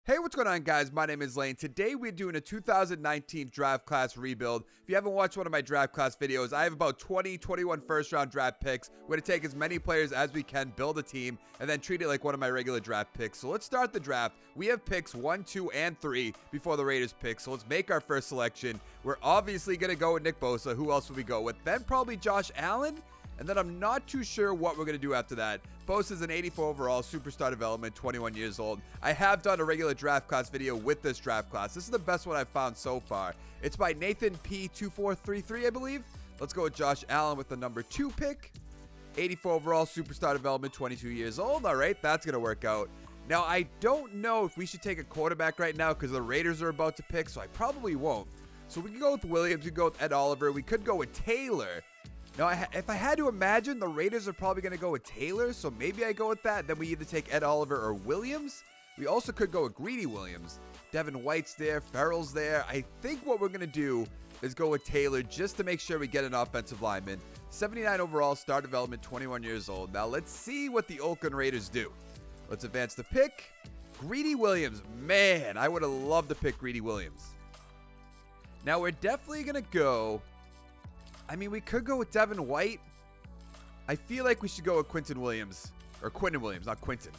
Hey, what's going on, guys? My name is Lane. Today we're doing a 2019 draft class rebuild. If you haven't watched one of my draft class videos, I have about 21 first round draft picks. We're going to take as many players as we can, build a team, and then treat it like one of my regular draft picks. So let's start the draft. We have picks 1, 2, and 3 before the Raiders pick. So let's make our first selection. We're obviously going to go with Nick Bosa. Who else would we go with? Then probably Josh Allen. And then I'm not too sure what we're going to do after that. Bosa is an 84 overall, superstar development, 21 years old. I have done a regular draft class video with this draft class. This is the best one I've found so far. It's by Nathan P2433, I believe. Let's go with Josh Allen with the number 2 pick. 84 overall, superstar development, 22 years old. All right, that's going to work out. Now, I don't know if we should take a quarterback right now because the Raiders are about to pick, so I probably won't. So we can go with Williams. We can go with Ed Oliver. We could go with Taylor. Now, if I had to imagine, the Raiders are probably going to go with Taylor, so maybe I go with that. Then we either take Ed Oliver or Williams. We also could go with Greedy Williams. Devin White's there. Farrell's there. I think what we're going to do is go with Taylor just to make sure we get an offensive lineman. 79 overall, star development, 21 years old. Now, let's see what the Oakland Raiders do. Let's advance the pick. Greedy Williams. Man, I would have loved to pick Greedy Williams. Now, we're definitely going to go... I mean, we could go with Devin White. I feel like we should go with Quinton Williams. Or Quinton Williams, not Quinton.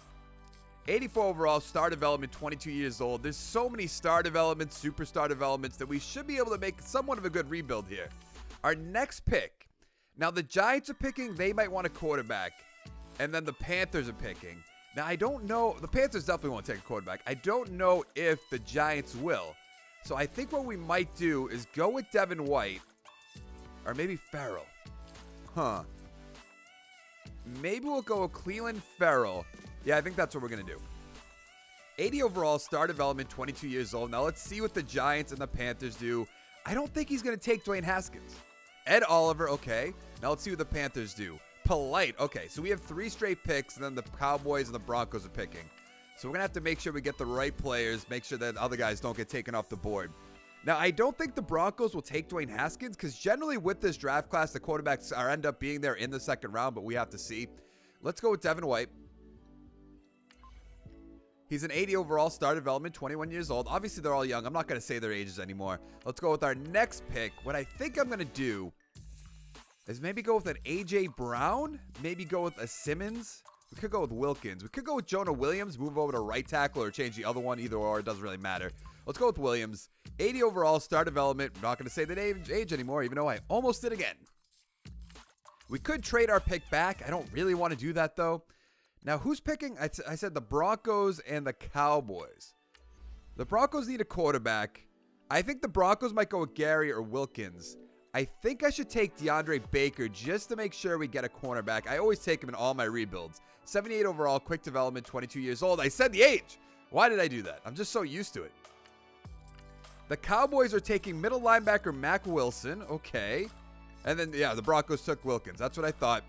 84 overall, star development, 22 years old. There's so many star developments, superstar developments that we should be able to make somewhat of a good rebuild here. Our next pick. Now, the Giants are picking. They might want a quarterback. And then the Panthers are picking. Now, I don't know. The Panthers definitely won't take a quarterback. I don't know if the Giants will. So I think what we might do is go with Devin White. Or maybe Farrell. Huh. Maybe we'll go with Cleveland Farrell. Yeah, I think that's what we're going to do. 80 overall, star development, 22 years old. Now let's see what the Giants and the Panthers do. I don't think he's going to take Dwayne Haskins. Ed Oliver, okay. Now let's see what the Panthers do. Polite, okay. So we have 3 straight picks, and then the Cowboys and the Broncos are picking. So we're going to have to make sure we get the right players, make sure that other guys don't get taken off the board. Now, I don't think the Broncos will take Dwayne Haskins because generally with this draft class, the quarterbacks end up being there in the second round, but we have to see. Let's go with Devin White. He's an 80 overall, star development, 21 years old. Obviously, they're all young. I'm not going to say their ages anymore. Let's go with our next pick. What I think I'm going to do is maybe go with an A.J. Brown. Maybe go with a Simmons. We could go with Wilkins. We could go with Jonah Williams, move over to right tackle, or change the other one. Either or, it doesn't really matter. Let's go with Williams. 80 overall, star development. I'm not going to say the age anymore, even though I almost did again. We could trade our pick back. I don't really want to do that, though. Now, who's picking? I said the Broncos and the Cowboys. The Broncos need a quarterback. I think the Broncos might go with Gary or Wilkins. I think I should take DeAndre Baker just to make sure we get a cornerback. I always take him in all my rebuilds. 78 overall, quick development, 22 years old. I said the age. Why did I do that? I'm just so used to it. The Cowboys are taking middle linebacker Mack Wilson. Okay. And then, yeah, the Broncos took Wilkins. That's what I thought.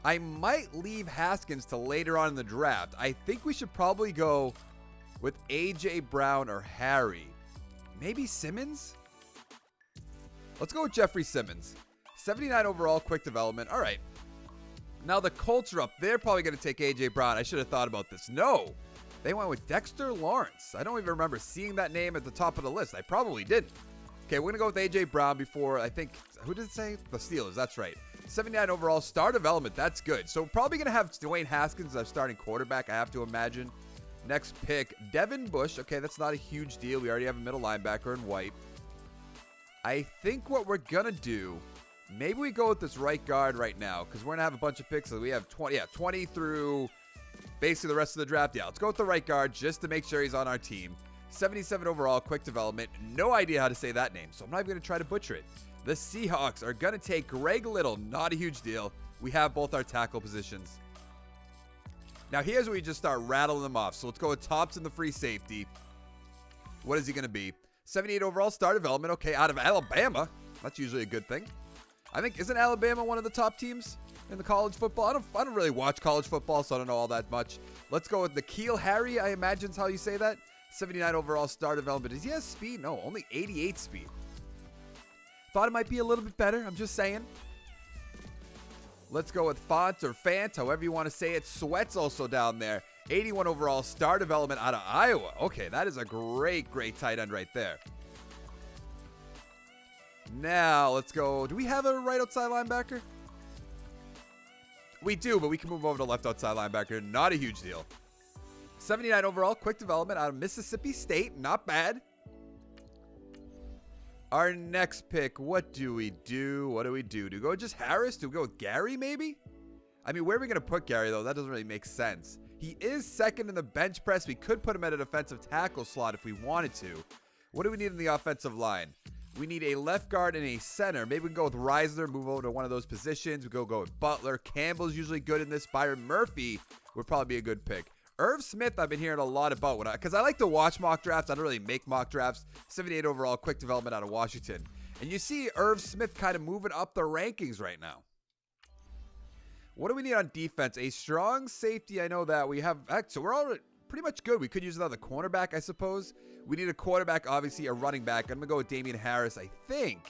I might leave Haskins to later on in the draft. I think we should probably go with A.J. Brown or Harry. Maybe Simmons? Let's go with Jeffrey Simmons. 79 overall, quick development. All right. Now the Colts are up. They're probably going to take A.J. Brown. I should have thought about this. No. They went with Dexter Lawrence. I don't even remember seeing that name at the top of the list. I probably didn't. Okay, we're going to go with A.J. Brown before, I think, who did it say? The Steelers. That's right. 79 overall, star development. That's good. So probably going to have Dwayne Haskins as our starting quarterback, I have to imagine. Next pick, Devin Bush. Okay, that's not a huge deal. We already have a middle linebacker in White. I think what we're going to do, maybe we go with this right guard right now because we're going to have a bunch of picks. So we have 20 through basically the rest of the draft. Yeah, let's go with the right guard just to make sure he's on our team. 77 overall, quick development. No idea how to say that name, so I'm not even going to try to butcher it. The Seahawks are going to take Greg Little. Not a huge deal. We have both our tackle positions. Now, here's where we just start rattling them off. So let's go with Thompson, the free safety. What is he going to be? 78 overall, star development. Okay, out of Alabama. That's usually a good thing. I think, isn't Alabama one of the top teams in the college football? I don't really watch college football, so I don't know all that much. Let's go with N'Keal Harry, I imagine is how you say that. 79 overall, star development. Does he have speed? No, only 88 speed. Thought it might be a little bit better. I'm just saying. Let's go with Font or Fant, however you want to say it. Sweat's also down there. 81 overall, star development out of Iowa. Okay, that is a great tight end right there. Now, let's go. Do we have a right outside linebacker? We do, but we can move over to left outside linebacker. Not a huge deal. 79 overall, quick development out of Mississippi State. Not bad. Our next pick, what do we do? What do we do? Do we go just Harris? Do we go with Gary, maybe? I mean, where are we going to put Gary, though? That doesn't really make sense. He is second in the bench press. We could put him at a defensive tackle slot if we wanted to. What do we need in the offensive line? We need a left guard and a center. Maybe we can go with Reisner, move over to one of those positions. We go with Butler. Campbell's usually good in this. Byron Murphy would probably be a good pick. Irv Smith, I've been hearing a lot about because I like to watch mock drafts. I don't really make mock drafts. 78 overall, quick development out of Washington. And you see Irv Smith kind of moving up the rankings right now. What do we need on defense? A strong safety. I know that we have. So we're all pretty much good. We could use another cornerback, I suppose. We need a quarterback, obviously a running back. I'm going to go with Damien Harris, I think.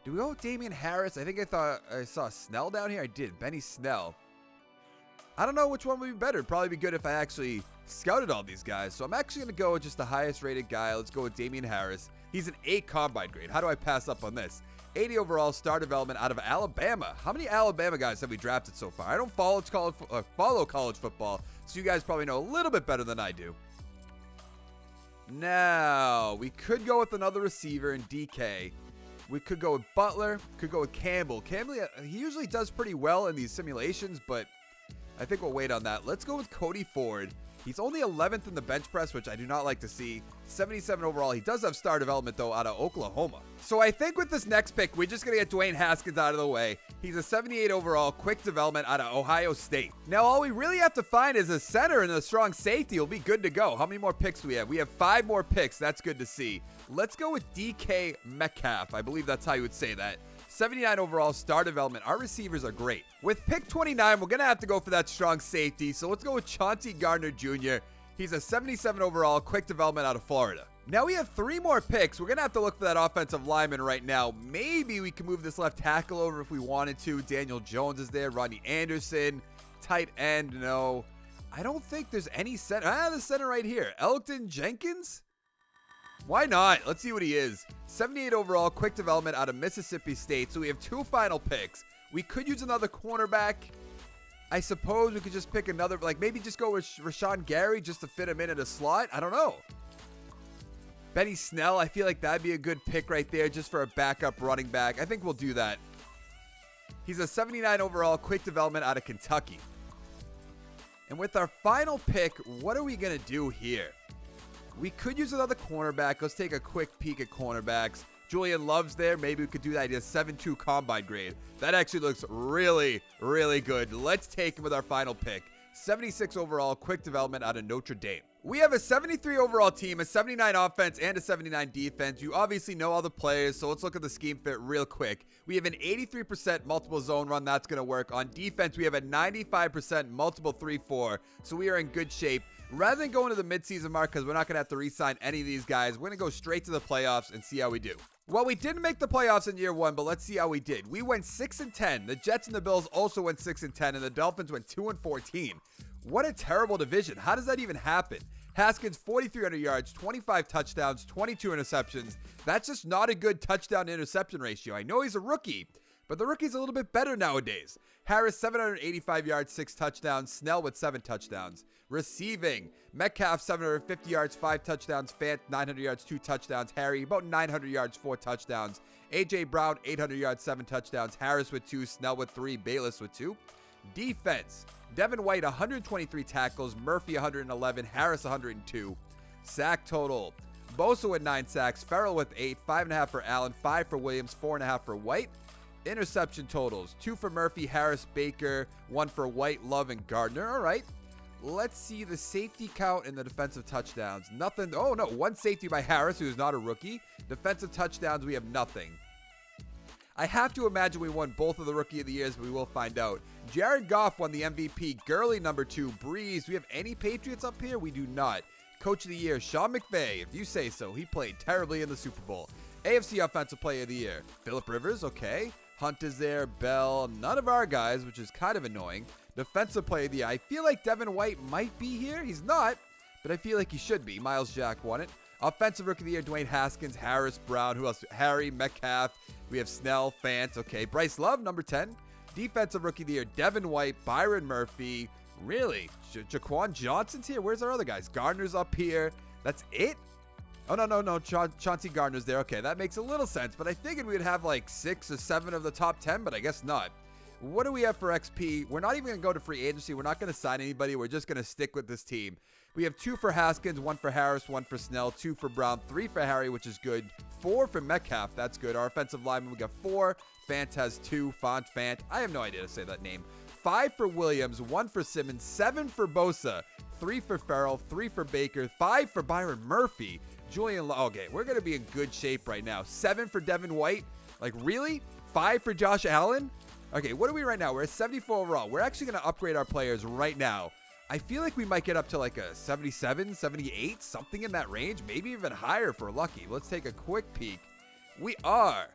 Do we go with Damien Harris? I think I thought I saw Snell down here. I did. Benny Snell. I don't know which one would be better. It'd probably be good if I actually scouted all these guys. So I'm actually going to go with just the highest rated guy. Let's go with Damien Harris. He's an 8 combine grade. How do I pass up on this? 80 overall, star development out of Alabama. How many Alabama guys have we drafted so far? I don't follow college football, so you guys probably know a little bit better than I do. Now, we could go with another receiver in DK. We could go with Butler. Could go with Campbell. Campbell, he usually does pretty well in these simulations, but I think we'll wait on that. Let's go with Cody Ford. He's only 11th in the bench press, which I do not like to see. 77 overall. He does have star development, though, out of Oklahoma. So I think with this next pick, we're just going to get Dwayne Haskins out of the way. He's a 78 overall, quick development out of Ohio State. Now, all we really have to find is a center and a strong safety. We'll be good to go. How many more picks do we have? We have 5 more picks. That's good to see. Let's go with DK Metcalf. I believe that's how you would say that. 79 overall, star development. Our receivers are great. With pick 29, we're going to have to go for that strong safety. So let's go with Chauncey Gardner Jr. He's a 77 overall, quick development out of Florida. Now we have 3 more picks. We're going to have to look for that offensive lineman right now. Maybe we can move this left tackle over if we wanted to. Daniel Jones is there. Rodney Anderson. Tight end, no. I don't think there's any center. The center right here. Elgton Jenkins? Why not? Let's see what he is. 78 overall, quick development out of Mississippi State. So we have 2 final picks. We could use another cornerback. I suppose we could just pick another, like maybe just go with Rashawn Gary just to fit him in at a slot. I don't know. Benny Snell, I feel like that'd be a good pick right there just for a backup running back. I think we'll do that. He's a 79 overall, quick development out of Kentucky. And with our final pick, what are we going to do here? We could use another cornerback. Let's take a quick peek at cornerbacks. Julian Love's there. Maybe we could do that. He has 7.2 combine grade. That actually looks really, really good. Let's take him with our final pick. 76 overall, quick development out of Notre Dame. We have a 73 overall team, a 79 offense, and a 79 defense. You obviously know all the players, so let's look at the scheme fit real quick. We have an 83% multiple zone run. That's going to work. On defense, we have a 95% multiple 3-4, so we are in good shape. Rather than going to the midseason mark, because we're not going to have to re-sign any of these guys, we're going to go straight to the playoffs and see how we do. Well, we didn't make the playoffs in year 1, but let's see how we did. We went 6-10. The Jets and the Bills also went 6-10, and the Dolphins went 2-14. What a terrible division. How does that even happen? Haskins, 4,300 yards, 25 touchdowns, 22 interceptions. That's just not a good touchdown-interception ratio. I know he's a rookie, but the rookie's a little bit better nowadays. Harris, 785 yards, 6 touchdowns. Snell with 7 touchdowns. Receiving, Metcalf, 750 yards, 5 touchdowns. Fant, 900 yards, 2 touchdowns. Harry, about 900 yards, 4 touchdowns. A.J. Brown, 800 yards, 7 touchdowns. Harris with 2, Snell with 3, Bayless with 2. Defense, Devin White, 123 tackles. Murphy, 111. Harris, 102. Sack total, Bosa with 9 sacks. Farrell with 8. 5.5 for Allen. 5 for Williams. 4.5 for White. Interception totals, 2 for Murphy, Harris, Baker, 1 for White, Love, and Gardner. All right. Let's see the safety count and the defensive touchdowns. Nothing. Oh, no. 1 safety by Harris, who is not a rookie. Defensive touchdowns, we have nothing. I have to imagine we won both of the Rookie of the Years, but we will find out. Jared Goff won the MVP. Gurley, number 2. Breeze. Do we have any Patriots up here? We do not. Coach of the Year, Sean McVay. If you say so. He played terribly in the Super Bowl. AFC Offensive Player of the Year, Phillip Rivers. Okay. Hunt is there, Bell, none of our guys, which is kind of annoying. Defensive player of the year. I feel like Devin White might be here. He's not, but I feel like he should be. Miles Jack won it. Offensive rookie of the year, Dwayne Haskins, Harris, Brown. Who else? Harry, Metcalf. We have Snell, Fant. Okay, Bryce Love, number 10. Defensive rookie of the year, Devin White, Byron Murphy. Really? Jaquan Johnson's here? Where's our other guys? Gardner's up here. That's it? Oh, no. Chauncey Gardner's there. Okay, that makes a little sense, but I figured we'd have like 6 or 7 of the top 10, but I guess not. What do we have for XP? We're not even going to go to free agency. We're not going to sign anybody. We're just going to stick with this team. We have 2 for Haskins, 1 for Harris, 1 for Snell, 2 for Brown, 3 for Harry, which is good, 4 for Metcalf. That's good. Our offensive lineman, we got 4. Fant has 2. Fant. I have no idea to say that name. 5 for Williams, 1 for Simmons, 7 for Bosa, 3 for Farrell, 3 for Baker, 5 for Byron Murphy, Julian. Okay, we're going to be in good shape right now. 7 for Devin White. Like, really? 5 for Josh Allen? Okay, what are we right now? We're at 74 overall. We're actually going to upgrade our players right now. I feel like we might get up to like a 77, 78, something in that range. Maybe even higher if we're lucky. Let's take a quick peek. We are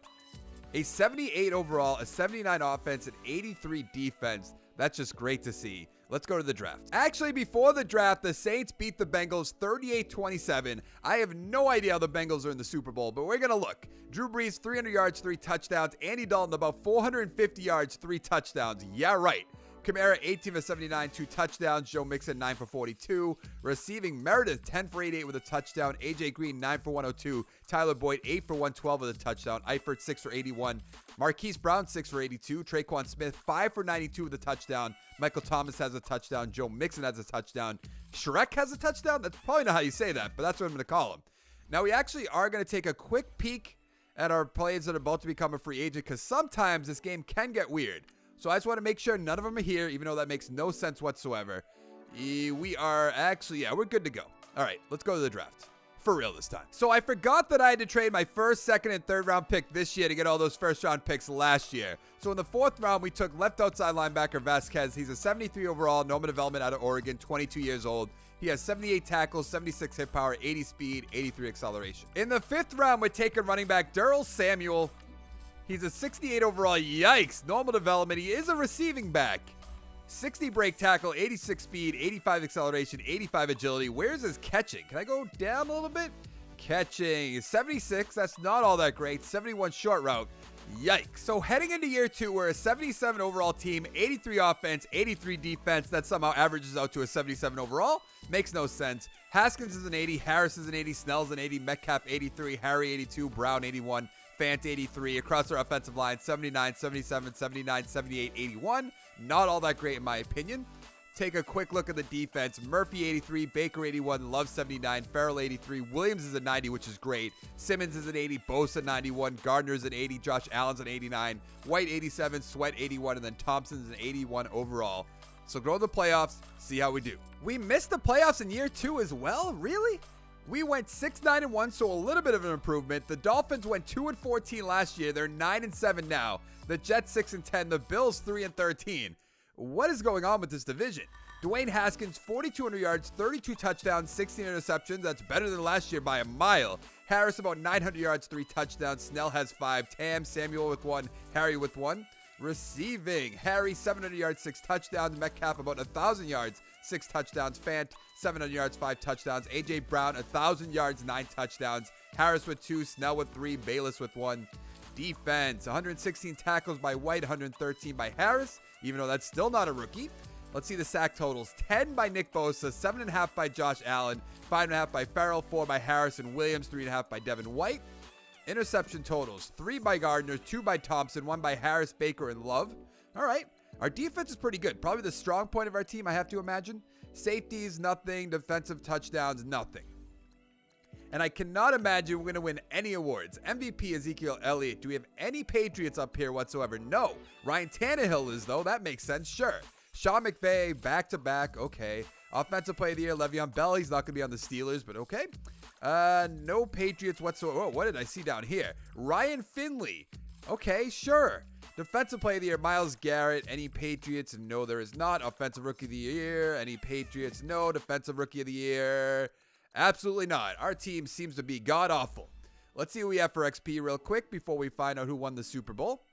a 78 overall, a 79 offense, an 83 defense. That's just great to see. Let's go to the draft. Actually, before the draft, the Saints beat the Bengals 38-27. I have no idea how the Bengals are in the Super Bowl, but we're going to look. Drew Brees, 300 yards, 3 touchdowns. Andy Dalton, about 450 yards, 3 touchdowns. Yeah, right. Kamara, 18 for 79, 2 touchdowns. Joe Mixon, 9 for 42. Receiving, Meredith, 10 for 88 with a touchdown. AJ Green, 9 for 102. Tyler Boyd, 8 for 112 with a touchdown. Eifert, 6 for 81. Marquise Brown, 6 for 82. Traquan Smith, 5 for 92 with a touchdown. Michael Thomas has a touchdown. Joe Mixon has a touchdown. Shrek has a touchdown? That's probably not how you say that, but that's what I'm going to call him. Now, we actually are going to take a quick peek at our players that are about to become a free agent, because sometimes this game can get weird. So I just want to make sure none of them are here, even though that makes no sense whatsoever. We are actually, yeah, we're good to go. All right, let's go to the draft. For real this time. So I forgot that I had to trade my first, second, and third round pick this year to get all those first round picks last year. So in the 4th round, we took left outside linebacker Vasquez. He's a 73 overall, Noma development out of Oregon, 22 years old. He has 78 tackles, 76 hit power, 80 speed, 83 acceleration. In the 5th round, we're taking running back Durrell Samuel. He's a 68 overall. Yikes. Normal development. He is a receiving back. 60 break tackle, 86 speed, 85 acceleration, 85 agility. Where's his catching? Can I go down a little bit? Catching. 76. That's not all that great. 71 short route. Yikes. So heading into year 2, we're a 77 overall team, 83 offense, 83 defense. That somehow averages out to a 77 overall. Makes no sense. Haskins is an 80. Harris is an 80. Snell's an 80. Metcalf 83. Harry 82. Brown 81. Fant 83. Across our offensive line, 79, 77, 79, 78, 81. Not all that great in my opinion. Take a quick look at the defense. Murphy 83, Baker 81, Love 79, Farrell 83, Williams is a 90, which is great. Simmons is an 80, Bosa 91, Gardner's an 80, Josh Allen's an 89, White 87, Sweat 81, and then Thompson's an 81 overall. So go to the playoffs, see how we do. We missed the playoffs in year 2 as well? Really? We went 6-9-1, so a little bit of an improvement. The Dolphins went 2-14 last year. They're 9-7 now. The Jets 6-10. The Bills 3-13. What is going on with this division? Dwayne Haskins, 4,200 yards, 32 touchdowns, 16 interceptions. That's better than last year by a mile. Harris about 900 yards, 3 touchdowns. Snell has 5. Tam, Samuel with 1. Harry with 1. Receiving, Harry 700 yards, 6 touchdowns. Metcalf about 1,000 yards, 6 touchdowns. Fant 700 yards, 5 touchdowns. AJ Brown 1,000 yards, 9 touchdowns. Harris with 2, Snell with 3, Bayless with 1. Defense, 116 tackles by White, 113 by Harris, even though that's still not a rookie. Let's see the sack totals. 10 by Nick Bosa, 7.5 by Josh Allen, 5.5 by Farrell, 4 by Harris and Williams, 3.5 by Devin White. Interception totals, 3 by Gardner, 2 by Thompson, 1 by Harris, Baker, and Love. All right. Our defense is pretty good. Probably the strong point of our team, I have to imagine. Safeties, nothing. Defensive touchdowns, nothing. And I cannot imagine we're going to win any awards. MVP Ezekiel Elliott. Do we have any Patriots up here whatsoever? No. Ryan Tannehill is, though. That makes sense. Sure. Sean McVay, back-to-back. Okay. Offensive Player of the Year, Le'Veon Bell. He's not going to be on the Steelers, but okay. No Patriots whatsoever. Oh, what did I see down here? Ryan Finley. Okay, sure. Defensive Player of the Year, Myles Garrett. Any Patriots? No, there is not. Offensive Rookie of the Year. Any Patriots? No. Defensive Rookie of the Year. Absolutely not. Our team seems to be god-awful. Let's see what we have for XP real quick before we find out who won the Super Bowl.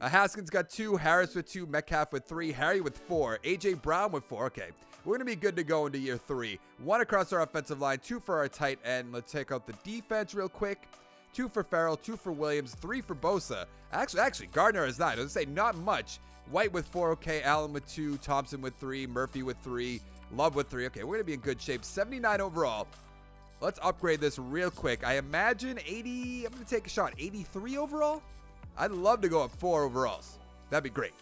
Haskins got 2, Harris with 2, Metcalf with 3, Harry with 4, A.J. Brown with 4. Okay, we're going to be good to go into year 3. 1 across our offensive line, 2 for our tight end. Let's check out the defense real quick. 2 for Farrell, 2 for Williams, 3 for Bosa. Actually, Gardner is 9. I was going to say not much. White with 4, okay, Allen with 2, Thompson with 3, Murphy with 3, Love with 3. Okay, we're going to be in good shape. 79 overall. Let's upgrade this real quick. I imagine 80, I'm going to take a shot. 83 overall? I'd love to go up 4 overalls. That'd be great.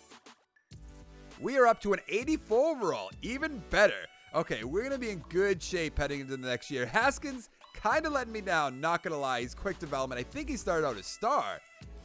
We are up to an 84 overall. Even better. Okay, we're going to be in good shape heading into the next year. Haskins kind of letting me down, not going to lie. He's quick development. I think he started out as star,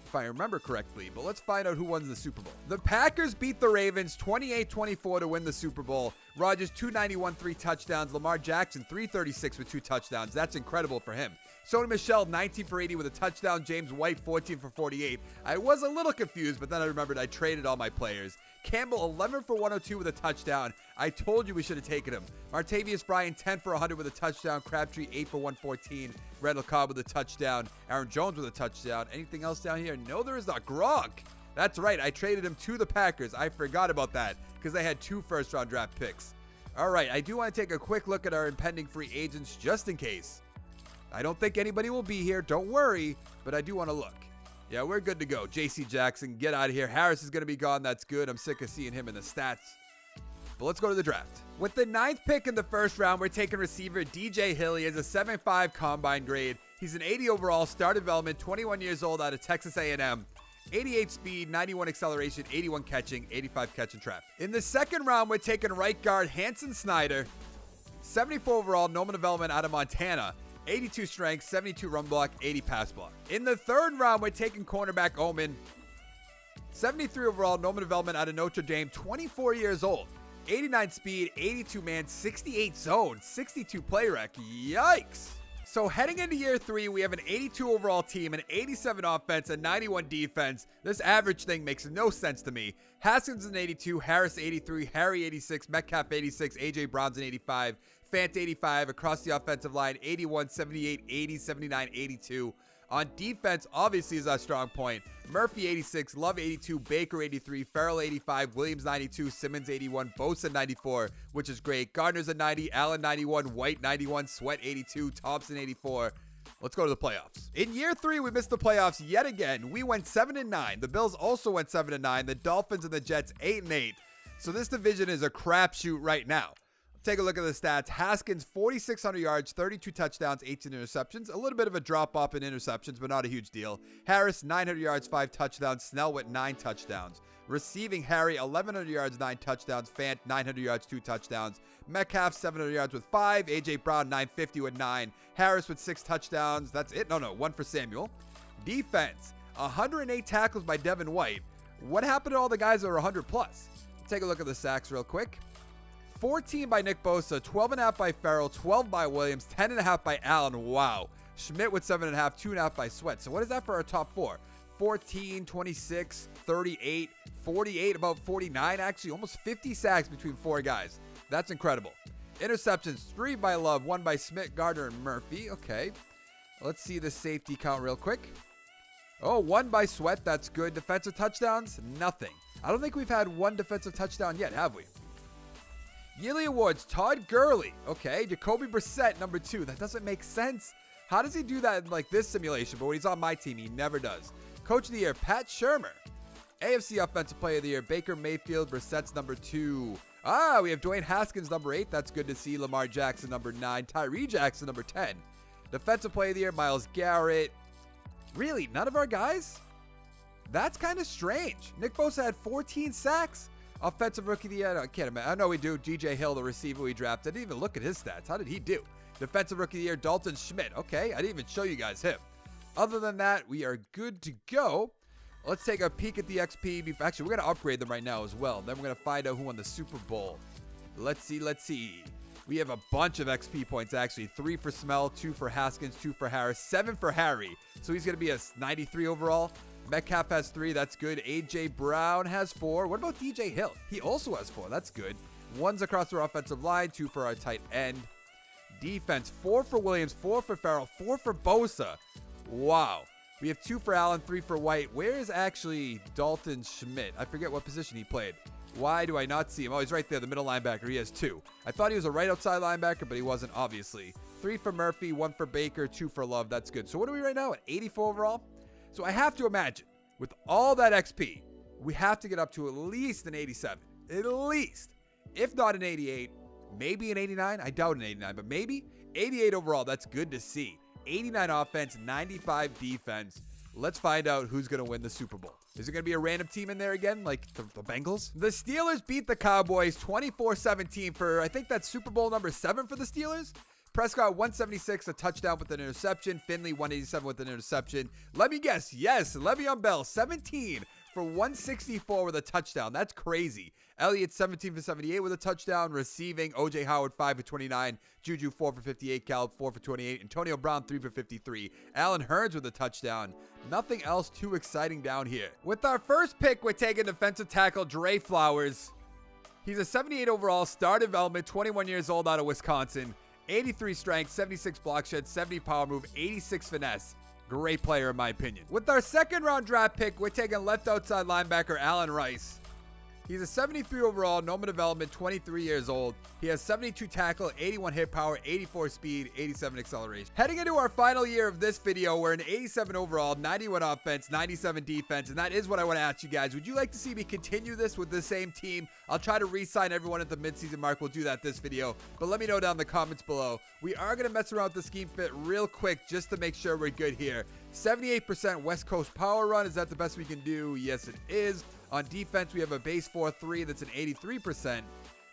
if I remember correctly, but let's find out who won the Super Bowl. The Packers beat the Ravens 28-24 to win the Super Bowl. Rodgers 291, 3 touchdowns. Lamar Jackson 336 with 2 touchdowns. That's incredible for him. Sony Michel 19 for 80 with a touchdown. James White 14 for 48. I was a little confused, but then I remembered I traded all my players. Campbell 11 for 102 with a touchdown. I told you we should have taken him. Martavius Bryant 10 for 100 with a touchdown. Crabtree 8 for 114. Randall Cobb with a touchdown. Aaron Jones with a touchdown. Anything else down here? No, there is not. Gronk. That's right. I traded him to the Packers. I forgot about that because they had 2 first-round draft picks. All right, I do want to take a quick look at our impending free agents just in case. I don't think anybody will be here. Don't worry, but I do want to look. Yeah, we're good to go. J.C. Jackson, get out of here. Harris is going to be gone. That's good. I'm sick of seeing him in the stats. But let's go to the draft. With the 9th pick in the first round, we're taking receiver DJ Hill. He has a 7.5 combine grade. He's an 80 overall, star development, 21 years old, out of Texas A&M. 88 speed, 91 acceleration, 81 catching, 85 catch and trap. In the second round, we're taking right guard Hanson Snyder. 74 overall, Norman development out of Montana. 82 strength, 72 run block, 80 pass block. In the third round, we're taking cornerback Omen. 73 overall, Norman development out of Notre Dame, 24 years old. 89 speed, 82 man, 68 zone, 62 play rec. Yikes. So heading into year 3, we have an 82 overall team, an 87 offense, and 91 defense. This average thing makes no sense to me. Haskins an 82, Harris 83, Harry 86, Metcalf 86, AJ Brown's an 85, Fant 85, across the offensive line 81, 78, 80, 79, 82. On defense, obviously, is our strong point. Murphy 86, Love 82, Baker 83, Farrell 85, Williams 92, Simmons 81, Bosa 94, which is great. Gardner's a 90, Allen 91, White 91, Sweat 82, Thompson 84. Let's go to the playoffs. In year 3, we missed the playoffs yet again. We went 7-9. The Bills also went 7-9. The Dolphins and the Jets 8-8. So this division is a crapshoot right now. Take a look at the stats. Haskins, 4,600 yards, 32 touchdowns, 18 interceptions. A little bit of a drop-off in interceptions, but not a huge deal. Harris, 900 yards, 5 touchdowns. Snell with 9 touchdowns. Receiving, Harry, 1,100 yards, 9 touchdowns. Fant, 900 yards, 2 touchdowns. Metcalf, 700 yards with 5. A.J. Brown, 950 with 9. Harris with 6 touchdowns. That's it. No, 1 for Samuel. Defense, 108 tackles by Devin White. What happened to all the guys that were 100-plus? Take a look at the sacks real quick. 14 by Nick Bosa, 12.5 by Farrell, 12 by Williams, 10.5 by Allen. Wow. Schmidt with 7.5, 2.5 by Sweat. So what is that for our top 4? 14, 26, 38, 48, about 49, actually. Almost 50 sacks between 4 guys. That's incredible. Interceptions, 3 by Love, 1 by Smith, Gardner, and Murphy. Okay. Let's see the safety count real quick. Oh, 1 by Sweat. That's good. Defensive touchdowns? Nothing. I don't think we've had 1 defensive touchdown yet, have we? Yearly awards, Todd Gurley. Okay, Jacoby Brissett, number 2. That doesn't make sense. How does he do that in like this simulation? But when he's on my team, he never does. Coach of the year, Pat Shurmur. AFC Offensive Player of the Year, Baker Mayfield. Brissett's number 2. We have Dwayne Haskins, number 8. That's good to see. Lamar Jackson, number 9. Tyree Jackson, number 10. Defensive Player of the Year, Myles Garrett. Really, none of our guys? That's kind of strange. Nick Bosa had 14 sacks. Offensive Rookie of the Year, I can't imagine. I know we do. DJ Hill, the receiver we drafted. I didn't even look at his stats. How did he do? Defensive Rookie of the Year, Dalton Schmidt. Okay, I didn't even show you guys him. Other than that, we are good to go. Let's take a peek at the XP. Actually, we're going to upgrade them right now as well. Then we're going to find out who won the Super Bowl. Let's see. We have a bunch of XP points, actually. 3 for Smell, 2 for Haskins, 2 for Harris, 7 for Harry. So he's going to be a 93 overall. Metcalf has 3. That's good. A.J. Brown has 4. What about DJ Hill? He also has 4. That's good. 1's across our offensive line, 2 for our tight end. Defense, 4 for Williams, 4 for Farrell, 4 for Bosa. Wow. We have 2 for Allen, 3 for White. Where is actually Dalton Schmidt? I forget what position he played. Why do I not see him? Oh, he's right there, the middle linebacker. He has 2. I thought he was a right outside linebacker, but he wasn't, obviously. 3 for Murphy, 1 for Baker, 2 for Love. That's good. So what are we right now at? 84 overall? So I have to imagine, with all that XP, we have to get up to at least an 87. At least. If not an 88, maybe an 89. I doubt an 89, but maybe 88 overall. That's good to see. 89 offense, 95 defense. Let's find out who's going to win the Super Bowl. Is it going to be a random team in there again, like the Bengals? The Steelers beat the Cowboys 24-17 for, I think that's Super Bowl number 7 for the Steelers. Prescott, 176, a touchdown with an interception. Finley, 187 with an interception. Let me guess. Yes, Le'Veon Bell, 17 for 164 with a touchdown. That's crazy. Elliott, 17 for 78 with a touchdown. Receiving, O.J. Howard, 5 for 29. Juju, 4 for 58. Caleb, 4 for 28. Antonio Brown, 3 for 53. Allen Hurns with a touchdown. Nothing else too exciting down here. With our first pick, we're taking defensive tackle Dre Flowers. He's a 78 overall, star development, 21 years old out of Wisconsin. 83 strength, 76 block shed, 70 power move, 86 finesse. Great player in my opinion. With our second round draft pick, we're taking left outside linebacker Allen Rice. He's a 73 overall, Noma development, 23 years old. He has 72 tackle, 81 hit power, 84 speed, 87 acceleration. Heading into our final year of this video, we're an 87 overall, 91 offense, 97 defense, and that is what I want to ask you guys. Would you like to see me continue this with the same team? I'll try to re-sign everyone at the midseason mark. We'll do that this video, but let me know down in the comments below. We are going to mess around with the scheme fit real quick just to make sure we're good here. 78% West Coast power run. Is that the best we can do? Yes, it is. On defense, we have a base 4-3 that's an 83%.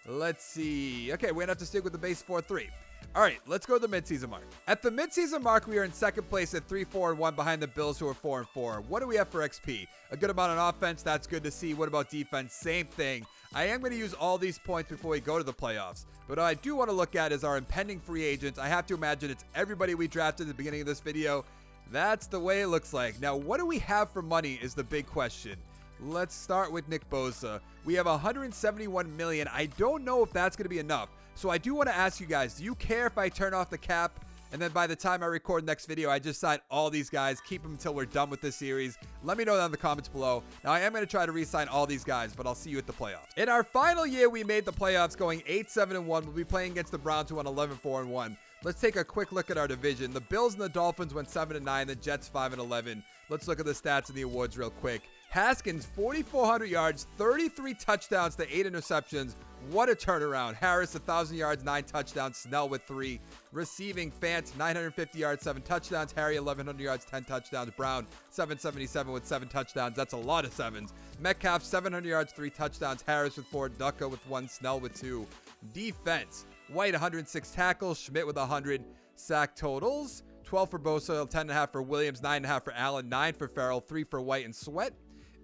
Let's see. Okay, we're going to have to stick with the base 4-3. All right, let's go to the midseason mark. At the midseason mark, we are in second place at 3-4-1 behind the Bills, who are 4-4. What do we have for XP? A good amount on offense. That's good to see. What about defense? Same thing. I am going to use all these points before we go to the playoffs. But what I do want to look at is our impending free agents. I have to imagine it's everybody we drafted at the beginning of this video. That's the way it looks like. Now, what do we have for money is the big question. Let's start with Nick Bosa. We have $171 million. I don't know if that's going to be enough. So I do want to ask you guys, do you care if I turn off the cap? And then by the time I record the next video, I just sign all these guys, keep them until we're done with this series. Let me know down in the comments below. Now, I am going to try to re-sign all these guys, but I'll see you at the playoffs. In our final year, we made the playoffs going 8-7-1. We'll be playing against the Browns, who went 11-4-1. Let's take a quick look at our division. The Bills and the Dolphins went 7-9. The Jets 5-11. Let's look at the stats and the awards real quick. Haskins, 4,400 yards, 33 touchdowns to 8 interceptions. What a turnaround. Harris, 1,000 yards, 9 touchdowns. Snell with 3. Receiving, Fant, 950 yards, 7 touchdowns. Harry, 1,100 yards, 10 touchdowns. Brown, 777 with 7 touchdowns. That's a lot of 7s. Metcalf, 700 yards, 3 touchdowns. Harris with 4. Ducka with 1. Snell with 2. Defense, White, 106 tackles. Schmidt with 100 sack totals. 12 for Bosa, 10.5 for Williams, 9.5 for Allen, 9 for Farrell, 3 for White and Sweat.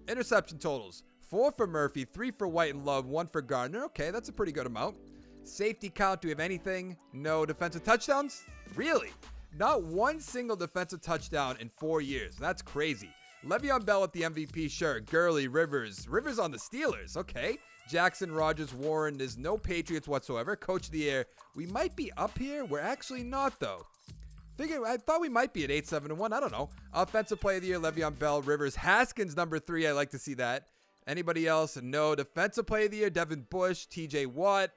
Interception totals, 4 for Murphy, 3 for White and Love, 1 for Gardner. Okay, that's a pretty good amount. Safety count, do we have anything? No. Defensive touchdowns? Really? Not one single defensive touchdown in 4 years. That's crazy. Le'Veon Bell at the MVP, sure. Gurley, Rivers on the Steelers. Okay. Jackson, Rodgers, Warren. There's no Patriots whatsoever. Coach of the year. We might be up here. We're actually not, though. I thought we might be at 8-7-1. I don't know. Offensive player of the year, Le'Veon Bell. Rivers. Haskins, number 3. I like to see that. Anybody else? No. Defensive player of the year, Devin Bush. TJ Watt.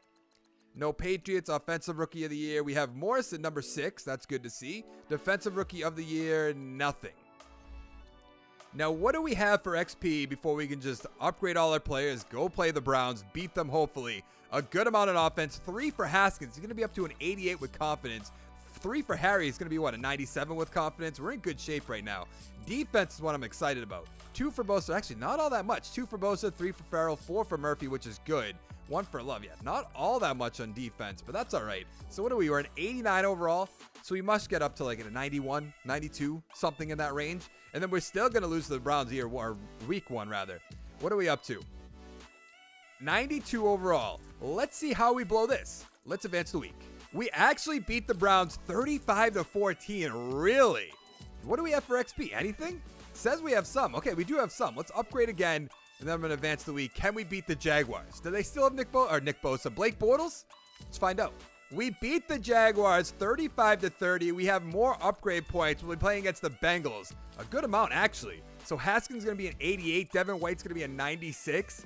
No Patriots. Offensive rookie of the year. We have Morris at number 6. That's good to see. Defensive rookie of the year, nothing. Now, what do we have for XP before we can just upgrade all our players, go play the Browns, beat them hopefully? A good amount on offense. 3 for Haskins. He's going to be up to an 88 with confidence. 3 for Harry is going to be, what, a 97 with confidence? We're in good shape right now. Defense is what I'm excited about. 2 for Bosa. Actually, not all that much. 2 for Bosa, 3 for Farrell, 4 for Murphy, which is good. 1 for Love. Yeah, not all that much on defense, but that's all right. So what are we? We're an 89 overall, so we must get up to like a 91, 92, something in that range. And then we're still going to lose to the Browns here, or week 1, rather. What are we up to? 92 overall. Let's see how we blow this. Let's advance the week. We actually beat the Browns 35-14. Really? What do we have for XP? Anything? Says we have some. Okay, we do have some. Let's upgrade again, and then I'm going to advance the week. Can we beat the Jaguars? Do they still have Nick Bosa? Blake Bortles? Let's find out. We beat the Jaguars 35-30. We have more upgrade points. We'll be playing against the Bengals. A good amount, actually. So Haskins is going to be an 88. Devin White's going to be a 96.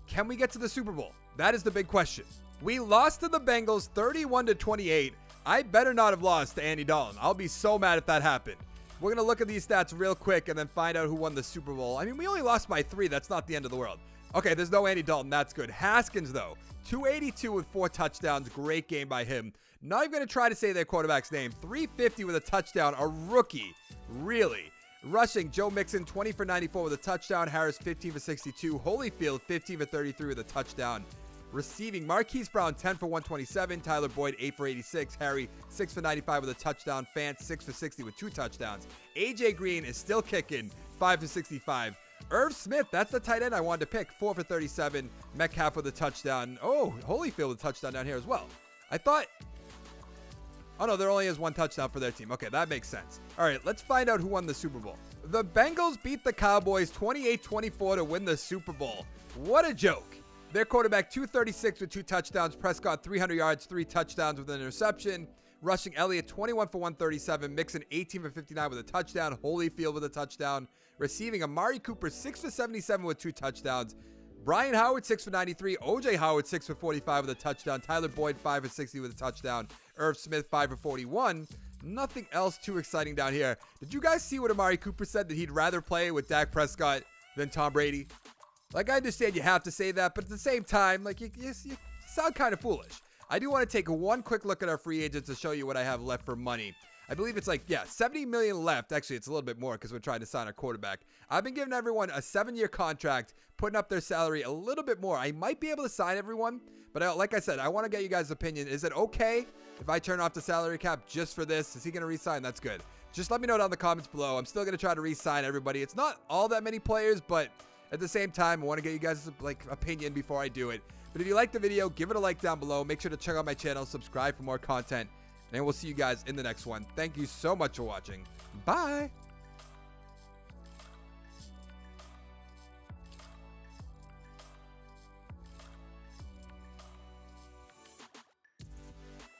Can we get to the Super Bowl? That is the big question. We lost to the Bengals 31-28. I better not have lost to Andy Dalton. I'll be so mad if that happened. We're going to look at these stats real quick and then find out who won the Super Bowl. I mean, we only lost by 3. That's not the end of the world. Okay, there's no Andy Dalton. That's good. Haskins, though, 282 with 4 touchdowns. Great game by him. Not even going to try to say their quarterback's name. 350 with a touchdown. A rookie. Really. Rushing, Joe Mixon, 20 for 94 with a touchdown. Harris, 15 for 62. Holyfield, 15 for 33 with a touchdown. Receiving, Marquise Brown, 10 for 127. Tyler Boyd, 8 for 86. Harry, 6 for 95 with a touchdown. Fant, 6 for 60 with 2 touchdowns. AJ Green is still kicking, 5 for 65. Irv Smith, that's the tight end I wanted to pick, 4 for 37. Metcalf with a touchdown. Oh, Holyfield with a touchdown down here as well. I thought... Oh, no, there only is 1 touchdown for their team. Okay, that makes sense. All right, let's find out who won the Super Bowl. The Bengals beat the Cowboys 28-24 to win the Super Bowl. What a joke. Their quarterback, 236 with 2 touchdowns. Prescott, 300 yards, 3 touchdowns with an interception. Rushing, Elliott, 21 for 137. Mixon, 18 for 59 with a touchdown. Holyfield with a touchdown. Receiving, Amari Cooper, 6 for 77 with 2 touchdowns. Brian Howard, 6 for 93. OJ Howard, 6 for 45 with a touchdown. Tyler Boyd, 5 for 60 with a touchdown. Irv Smith, 5 for 41. Nothing else too exciting down here. Did you guys see what Amari Cooper said, that he'd rather play with Dak Prescott than Tom Brady? Like, I understand you have to say that, but at the same time, like, you sound kind of foolish. I do want to take one quick look at our free agents to show you what I have left for money. I believe it's like, yeah, 70 million left. Actually, it's a little bit more because we're trying to sign our quarterback. I've been giving everyone a 7-year contract, putting up their salary a little bit more. I might be able to sign everyone, but like I said, I want to get you guys' opinion. Is it okay if I turn off the salary cap just for this? Is he going to re-sign? That's good. Just let me know down in the comments below. I'm still going to try to re-sign everybody. It's not all that many players, but at the same time, I want to get you guys' opinion before I do it. But if you like the video, give it a like down below. Make sure to check out my channel, subscribe for more content, and we'll see you guys in the next one. Thank you so much for watching. Bye.